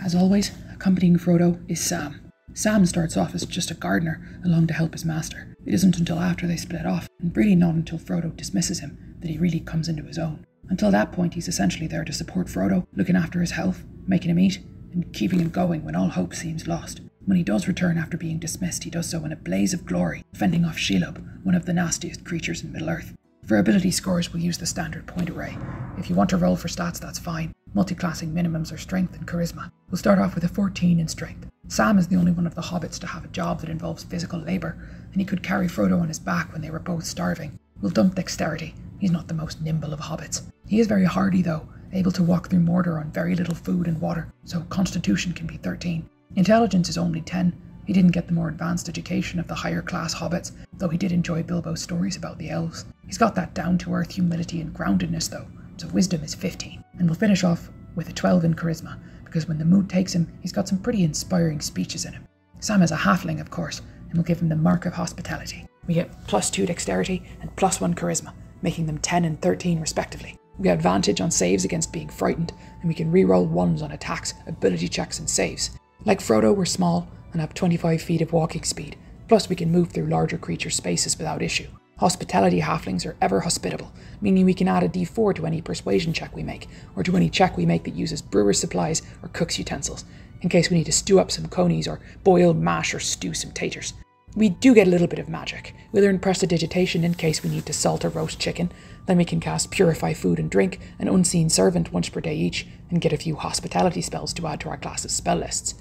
As always, accompanying Frodo is Sam. Sam starts off as just a gardener along to help his master. It isn't until after they split off, and really not until Frodo dismisses him, that he really comes into his own. Until that point, he's essentially there to support Frodo, looking after his health, making him eat, and keeping him going when all hope seems lost. When he does return after being dismissed, he does so in a blaze of glory, fending off Shelob, one of the nastiest creatures in Middle-earth. For ability scores, we'll use the standard point array. If you want to roll for stats, that's fine. Multiclassing minimums are strength and charisma. We'll start off with a 14 in strength. Sam is the only one of the hobbits to have a job that involves physical labour, and he could carry Frodo on his back when they were both starving. We'll dump dexterity. He's not the most nimble of hobbits. He is very hardy though, able to walk through Mordor on very little food and water, so constitution can be 13. Intelligence is only 10. He didn't get the more advanced education of the higher class hobbits, though he did enjoy Bilbo's stories about the elves. He's got that down-to-earth humility and groundedness though, so wisdom is 15. And we'll finish off with a 12 in charisma, because when the mood takes him, he's got some pretty inspiring speeches in him. Sam is a halfling, of course, and we'll give him the mark of hospitality. We get +2 dexterity and +1 charisma, making them 10 and 13 respectively. We get advantage on saves against being frightened, and we can reroll 1s on attacks, ability checks and saves. Like Frodo, we're small and have 25 feet of walking speed, plus we can move through larger creature spaces without issue. Hospitality halflings are ever hospitable, meaning we can add a d4 to any persuasion check we make, or to any check we make that uses brewer's supplies or cook's utensils, in case we need to stew up some conies or boil, mash or stew some taters. We do get a little bit of magic. We'll earn prestidigitation in case we need to salt or roast chicken, then we can cast Purify Food and Drink, an Unseen Servant once per day each, and get a few hospitality spells to add to our class's spell lists.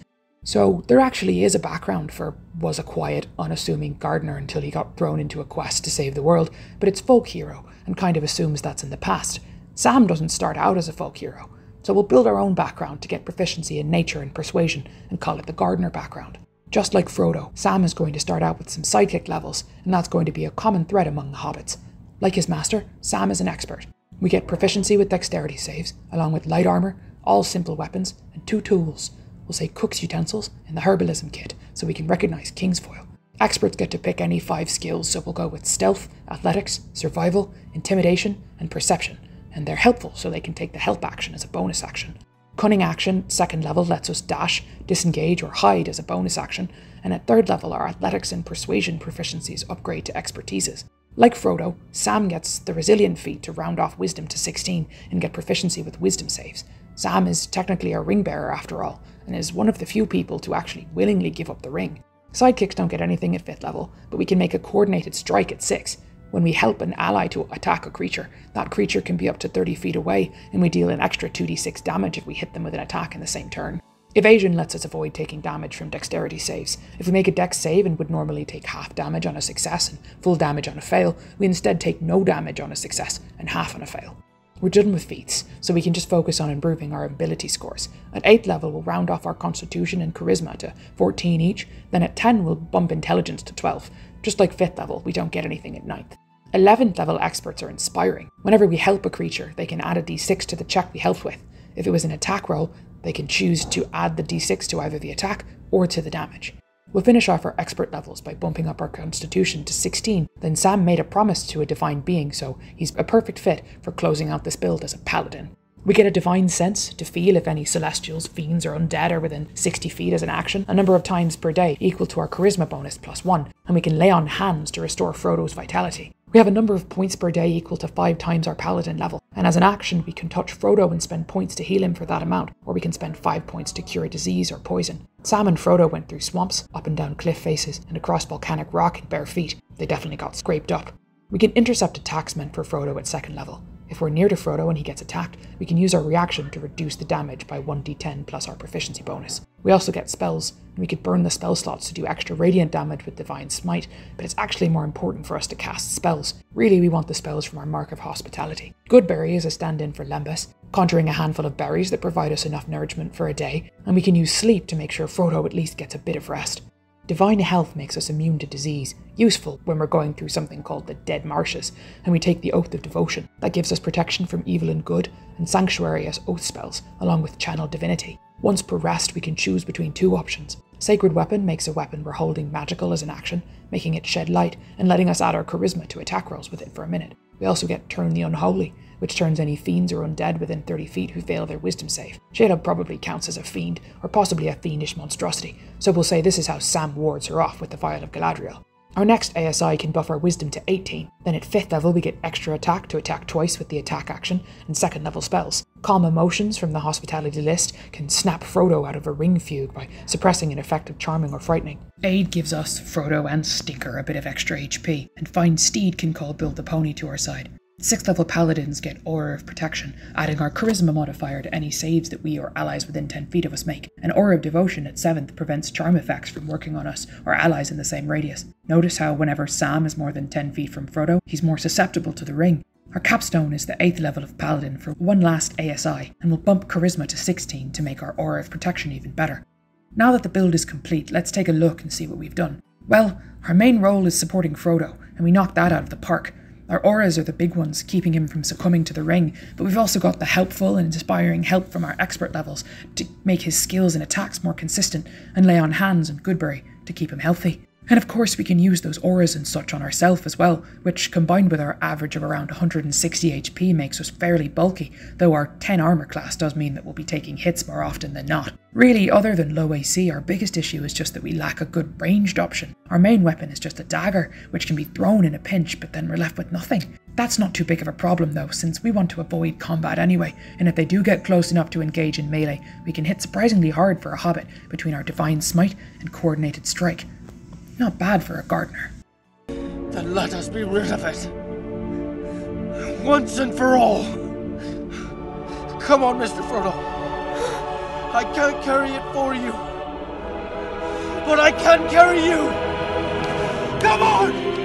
So there actually is a background for was a quiet, unassuming gardener until he got thrown into a quest to save the world, but it's folk hero, and kind of assumes that's in the past. Sam doesn't start out as a folk hero, so we'll build our own background to get proficiency in nature and persuasion, and call it the gardener background. Just like Frodo, Sam is going to start out with some sidekick levels, and that's going to be a common thread among the hobbits. Like his master, Sam is an expert. We get proficiency with dexterity saves, along with light armor, all simple weapons, and 2 tools. We'll say cook's utensils in the herbalism kit, so we can recognize Kingsfoil. Experts get to pick any 5 skills, so we'll go with stealth, athletics, survival, intimidation, and perception, and they're helpful so they can take the help action as a bonus action. Cunning action, 2nd level, lets us dash, disengage, or hide as a bonus action, and at 3rd level our athletics and persuasion proficiencies upgrade to expertises. Like Frodo, Sam gets the resilient feat to round off wisdom to 16 and get proficiency with wisdom saves. Sam is technically a ring bearer after all, and is one of the few people to actually willingly give up the ring. Sidekicks don't get anything at 5th level, but we can make a coordinated strike at 6. When we help an ally to attack a creature, that creature can be up to 30 feet away, and we deal an extra 2d6 damage if we hit them with an attack in the same turn. Evasion lets us avoid taking damage from dexterity saves. If we make a dex save and would normally take half damage on a success and full damage on a fail, we instead take no damage on a success and half on a fail. We're done with feats, so we can just focus on improving our ability scores. At 8th level, we'll round off our constitution and charisma to 14 each, then at 10 we'll bump intelligence to 12. Just like 5th level, we don't get anything at 9th. 11th level experts are inspiring. Whenever we help a creature, they can add a d6 to the check we helped with. If it was an attack roll, they can choose to add the d6 to either the attack or to the damage. We'll finish off our expert levels by bumping up our constitution to 16. Then Sam made a promise to a divine being, so he's a perfect fit for closing out this build as a paladin. We get a divine sense to feel if any celestials, fiends, or undead are within 60 feet as an action, a number of times per day equal to our charisma bonus +1, and we can lay on hands to restore Frodo's vitality. We have a number of points per day equal to 5 times our paladin level, and as an action we can touch Frodo and spend points to heal him for that amount, or we can spend 5 points to cure a disease or poison. Sam and Frodo went through swamps, up and down cliff faces, and across volcanic rock in bare feet. They definitely got scraped up. We can intercept attacks meant for Frodo at 2nd level. If we're near to Frodo and he gets attacked, we can use our reaction to reduce the damage by 1d10 plus our proficiency bonus. We also get spells, and we could burn the spell slots to do extra radiant damage with Divine Smite, but it's actually more important for us to cast spells. Really, we want the spells from our Mark of Hospitality. Goodberry is a stand-in for Lembas, conjuring a handful of berries that provide us enough nourishment for a day, and we can use sleep to make sure Frodo at least gets a bit of rest. Divine Health makes us immune to disease, useful when we're going through something called the Dead Marshes, and we take the Oath of Devotion. That gives us protection from evil and good, and Sanctuary as oath spells, along with Channel Divinity. Once per rest, we can choose between 2 options. Sacred Weapon makes a weapon we're holding magical as an action, making it shed light, and letting us add our charisma to attack rolls with it for a minute. We also get Turn the Unholy, which turns any fiends or undead within 30 feet who fail their wisdom save. Shayla probably counts as a fiend, or possibly a fiendish monstrosity, so we'll say this is how Sam wards her off with the Vial of Galadriel. Our next ASI can buff our wisdom to 18, then at 5th level we get extra attack to attack twice with the attack action, and 2nd level spells. Calm Emotions from the hospitality list can snap Frodo out of a ring fugue by suppressing an effect of charming or frightening. Aid gives us, Frodo and Stinker, a bit of extra HP, and Find Steed can call Bill the Pony to our side. 6th level paladins get Aura of Protection, adding our charisma modifier to any saves that we or allies within 10 feet of us make. An Aura of Devotion at 7th prevents charm effects from working on us or allies in the same radius. Notice how whenever Sam is more than 10 feet from Frodo, he's more susceptible to the ring. Our capstone is the 8th level of paladin for one last ASI, and we'll bump charisma to 16 to make our Aura of Protection even better. Now that the build is complete, let's take a look and see what we've done. Well, our main role is supporting Frodo, and we knocked that out of the park. Our auras are the big ones, keeping him from succumbing to the ring, but we've also got the helpful and inspiring help from our expert levels to make his skills and attacks more consistent, and lay on hands and Goodberry to keep him healthy. And of course we can use those auras and such on ourselves as well, which combined with our average of around 160 HP makes us fairly bulky, though our 10 armor class does mean that we'll be taking hits more often than not. Really, other than low AC, our biggest issue is just that we lack a good ranged option. Our main weapon is just a dagger, which can be thrown in a pinch, but then we're left with nothing. That's not too big of a problem though, since we want to avoid combat anyway, and if they do get close enough to engage in melee, we can hit surprisingly hard for a hobbit between our Divine Smite and Coordinated Strike. Not bad for a gardener. Then let us be rid of it. Once and for all. Come on, Mr. Frodo. I can't carry it for you. But I can carry you. Come on!